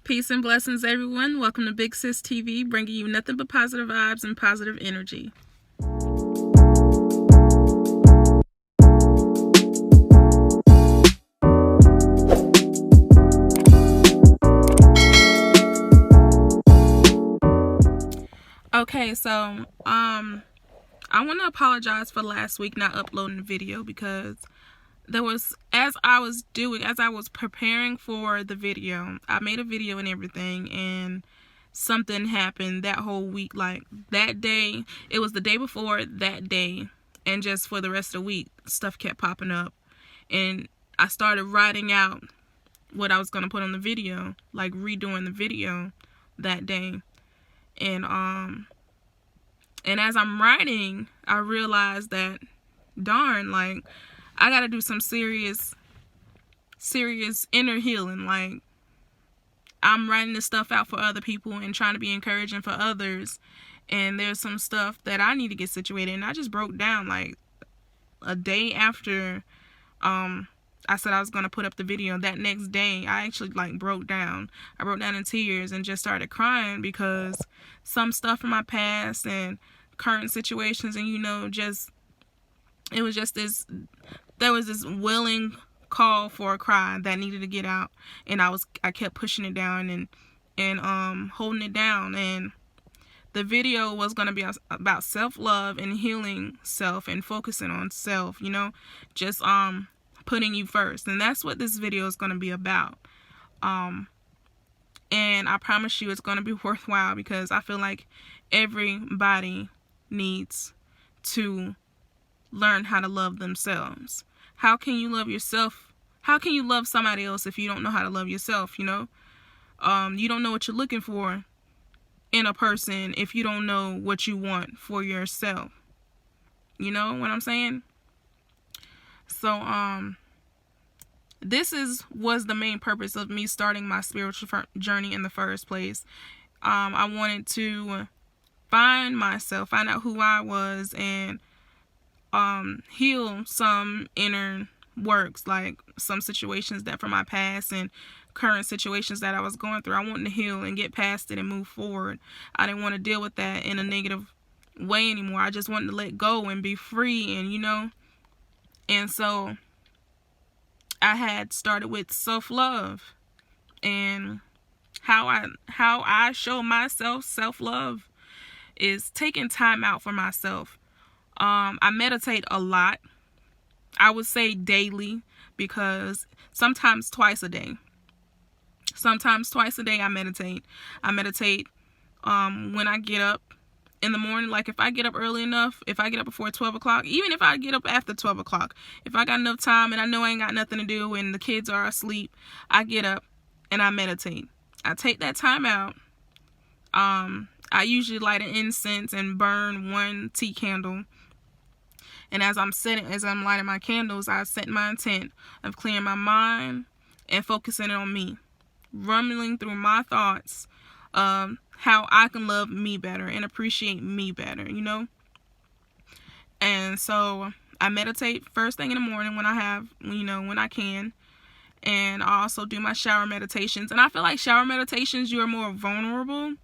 Peace and blessings, everyone. Welcome to Big Sis TV, bringing you nothing but positive vibes and positive energy. Okay, so I want to apologize for last week not uploading the video because there was, as I was preparing for the video, I made a video and everything, and something happened that whole week. Like that day, it was the day before that day, and just for the rest of the week, stuff kept popping up, and I started writing out what I was going to put on the video, like redoing the video that day. And as I'm writing, I realized that, darn, like, I gotta do some serious inner healing. Like, I'm writing this stuff out for other people and trying to be encouraging for others, and there's some stuff that I need to get situated. And I just broke down, like, a day after I said I was gonna put up the video. That next day, I actually, like, broke down. I broke down in tears and just started crying because some stuff from my past and current situations, and it was just this, there was this willing call for a cry that needed to get out, and I kept pushing it down and holding it down. And the video was going to be about self-love and healing self and focusing on self, just putting you first. And that's what this video is going to be about. And I promise you it's going to be worthwhile, because I feel like everybody needs to learn how to love themselves. How can you love yourself? How can you love somebody else if you don't know how to love yourself? You don't know what you're looking for in a person if you don't know what you want for yourself. You know what I'm saying? So this was the main purpose of me starting my spiritual journey in the first place. I wanted to find myself, find out who I was, and heal some inner works, like some situations that from my past and current situations that I was going through. I wanted to heal and get past it and move forward. I didn't want to deal with that in a negative way anymore. I just wanted to let go and be free, and so I had started with self-love, and how I show myself self-love is taking time out for myself. I meditate a lot. I would say daily, because sometimes twice a day. Sometimes twice a day I meditate. I meditate when I get up in the morning. Like, if I get up early enough, if I get up before 12 o'clock, even if I get up after 12 o'clock, if I got enough time and I know I ain't got nothing to do and the kids are asleep, I get up and I meditate. I take that time out. I usually light an incense and burn one tea candle. And as I'm lighting my candles, I set my intent of clearing my mind and focusing on me, rumbling through my thoughts of how I can love me better and appreciate me better, And so I meditate first thing in the morning when I can. And I also do my shower meditations. And I feel like shower meditations, you are more vulnerable.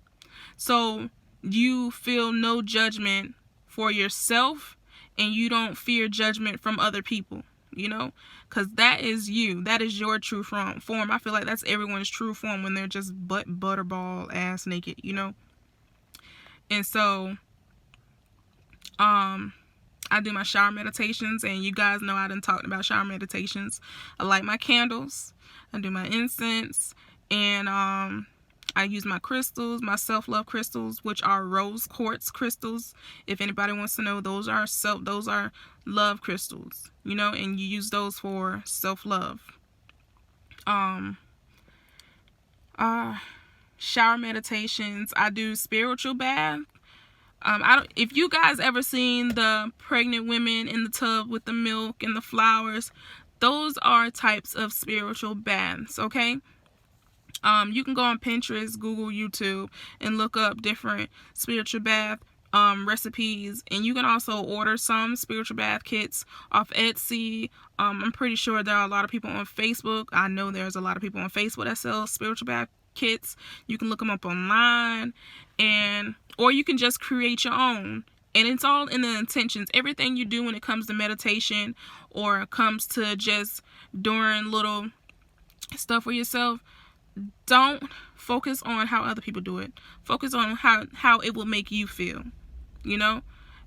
So you feel no judgment for yourself, and you don't fear judgment from other people, because that is you. That is your true form. I feel like that's everyone's true form when they're just butterball ass naked, And so I do my shower meditations, and you guys know I done talked about shower meditations. I light my candles, I do my incense, and I use my crystals, my self-love crystals, which are rose quartz crystals. If anybody wants to know, those are love crystals, and you use those for self-love. Shower meditations. I do spiritual bath. If you guys ever seen the pregnant women in the tub with the milk and the flowers, those are types of spiritual baths, okay? You can go on Pinterest, Google, YouTube, and look up different spiritual bath recipes, and you can also order some spiritual bath kits off Etsy. I'm pretty sure there are a lot of people on Facebook. I know there's a lot of people on Facebook that sell spiritual bath kits. You can look them up online, or you can just create your own. And it's all in the intentions. Everything you do when it comes to meditation or comes to just doing little stuff for yourself, don't focus on how other people do it. Focus on how it will make you feel, you know.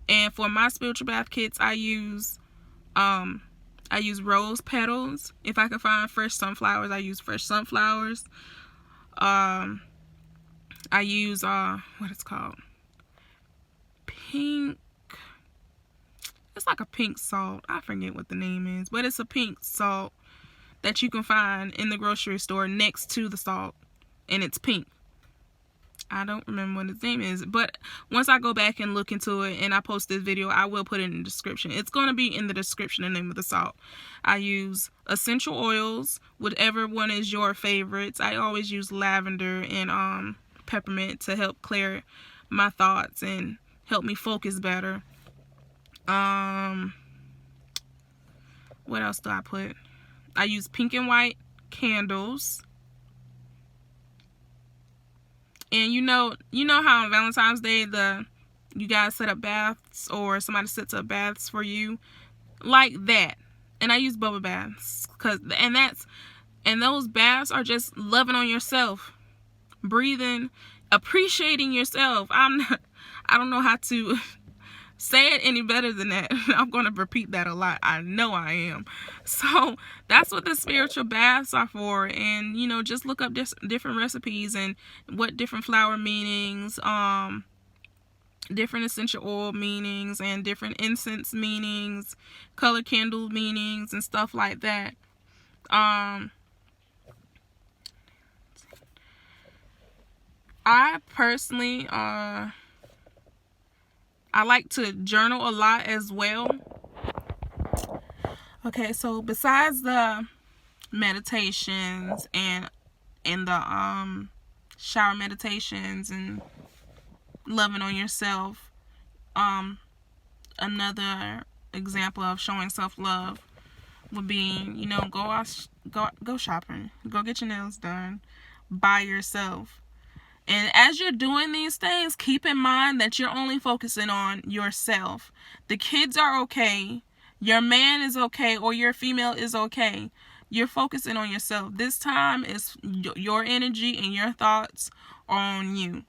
And for my spiritual bath kits, I use rose petals. If I can find fresh sunflowers, I use fresh sunflowers. I use what it's called, pink. It's like a pink salt. I forget what the name is, but it's a pink salt that you can find in the grocery store next to the salt, and it's pink. I don't remember what its name is, but once I go back and look into it and I post this video, I will put it in the description. It's going to be in the description, the name of the salt. I use essential oils, whatever one is your favorites. I always use lavender and peppermint to help clear my thoughts and help me focus better. What else do I put? I use pink and white candles. And you know how on Valentine's Day you guys set up baths, or somebody sets up baths for you, like that. And I use bubble baths and those baths are just loving on yourself, breathing, appreciating yourself. I don't know how to say it any better than that. I'm going to repeat that a lot. I know I am. So that's what the spiritual baths are for. And, you know, just look up different recipes and what different flower meanings, different essential oil meanings, and different incense meanings, color candle meanings, and stuff like that. I personally, I like to journal a lot as well. Okay, so besides the meditations and the shower meditations and loving on yourself, another example of showing self-love would be, you know, go shopping, go get your nails done by yourself. And as you're doing these things, keep in mind that you're only focusing on yourself. The kids are okay. Your man is okay, or your female is okay. You're focusing on yourself. This time is your energy and your thoughts on you.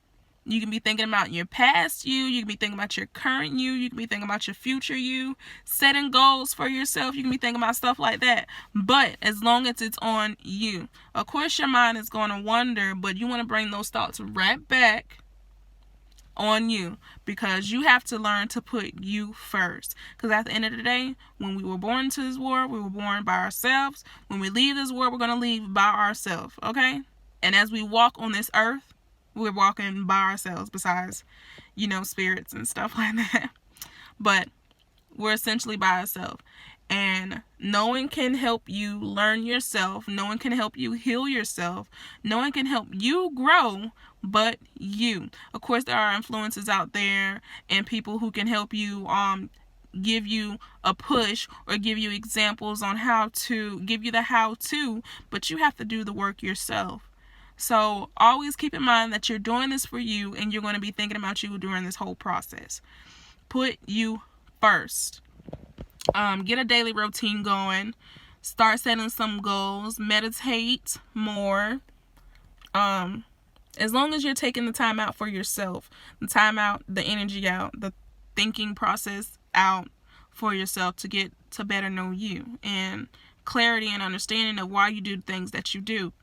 You can be thinking about your past you can be thinking about your current you can be thinking about your future you, setting goals for yourself. You can be thinking about stuff like that. But as long as it's on you. Of course, your mind is going to wander, but you want to bring those thoughts right back on you, because you have to learn to put you first. Because at the end of the day, when we were born into this world, we were born by ourselves. When we leave this world, we're going to leave by ourselves, okay? And as we walk on this earth, we're walking by ourselves, besides, you know, spirits and stuff like that. But we're essentially by ourselves. And no one can help you learn yourself. No one can help you heal yourself. No one can help you grow but you. Of course, there are influences out there and people who can help you give you a push or give you examples on how to, give you the how-to, but you have to do the work yourself. So always keep in mind that you're doing this for you, and you're going to be thinking about you during this whole process. Put you first. Get a daily routine going. Start setting some goals. Meditate more. As long as you're taking the time out for yourself, the time out, the energy out, the thinking process out for yourself to get to better know you, and clarity and understanding of why you do things that you do.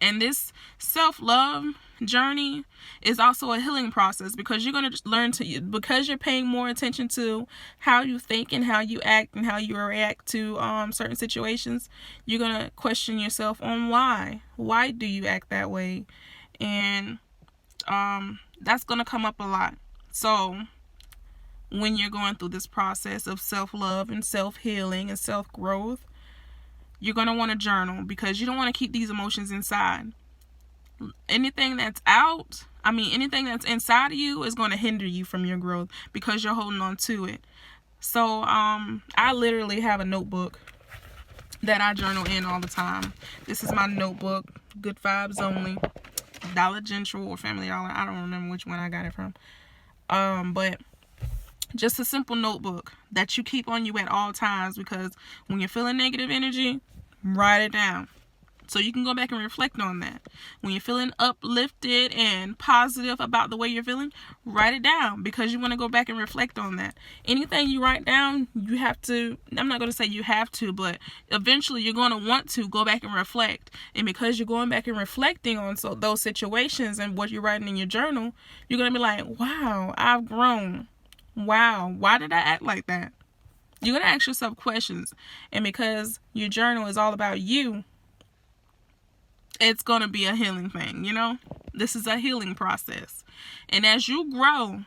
And this self-love journey is also a healing process, because you're going to learn because you're paying more attention to how you think and how you act and how you react to certain situations. You're going to question yourself on why do you act that way? And that's going to come up a lot. So when you're going through this process of self-love and self-healing and self-growth, you're going to want to journal, because you don't want to keep these emotions inside. Anything that's inside of you is going to hinder you from your growth, because you're holding on to it. So I literally have a notebook that I journal in all the time. This is my notebook. Good Vibes Only, Dollar General or Family Dollar. I don't remember which one I got it from. But just a simple notebook that you keep on you at all times, because when you're feeling negative energy, write it down. So you can go back and reflect on that. When you're feeling uplifted and positive about the way you're feeling, write it down, because you want to go back and reflect on that. Anything you write down, you have to, I'm not going to say you have to, but eventually you're going to want to go back and reflect. And because you're going back and reflecting on those situations and what you're writing in your journal, you're going to be like, wow, I've grown. Wow, why did I act like that? You're going to ask yourself questions. And because your journal is all about you, it's going to be a healing thing, you know? This is a healing process. And as you grow,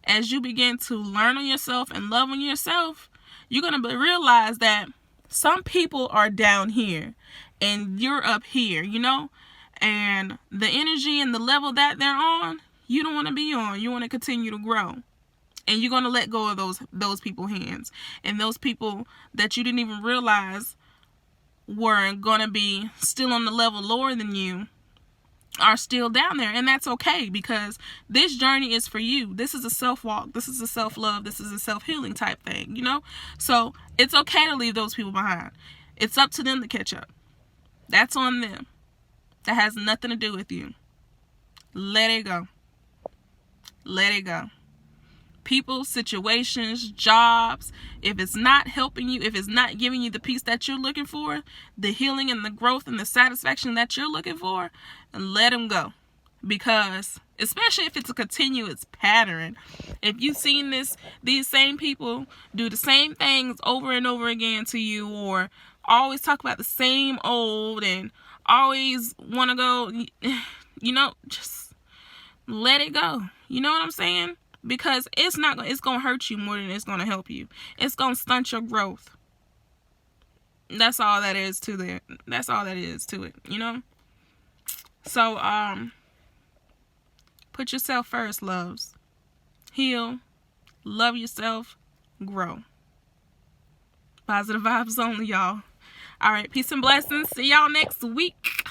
as you begin to learn on yourself and love on yourself, you're going to realize that some people are down here and you're up here, you know? And the energy and the level that they're on, you don't want to be on. You want to continue to grow. And you're going to let go of those people's hands. And those people that you didn't even realize were going to be still on the level lower than you are still down there. And that's okay, because this journey is for you. This is a self-walk. This is a self-love. This is a self-healing type thing, you know? So it's okay to leave those people behind. It's up to them to catch up. That's on them. That has nothing to do with you. Let it go. Let it go. People, situations, jobs, if it's not helping you, if it's not giving you the peace that you're looking for, the healing and the growth and the satisfaction that you're looking for, let them go. Because especially if it's a continuous pattern, if you've seen these same people do the same things over and over again to you, or always talk about the same old and always want to go, you know, just let it go. You know what I'm saying? Because it's going to hurt you more than it's going to help you. It's going to stunt your growth. That's all that is to it. That's all that is to it, you know? So, put yourself first, loves. Heal. Love yourself. Grow. Positive vibes only, y'all. All right. Peace and blessings. See y'all next week.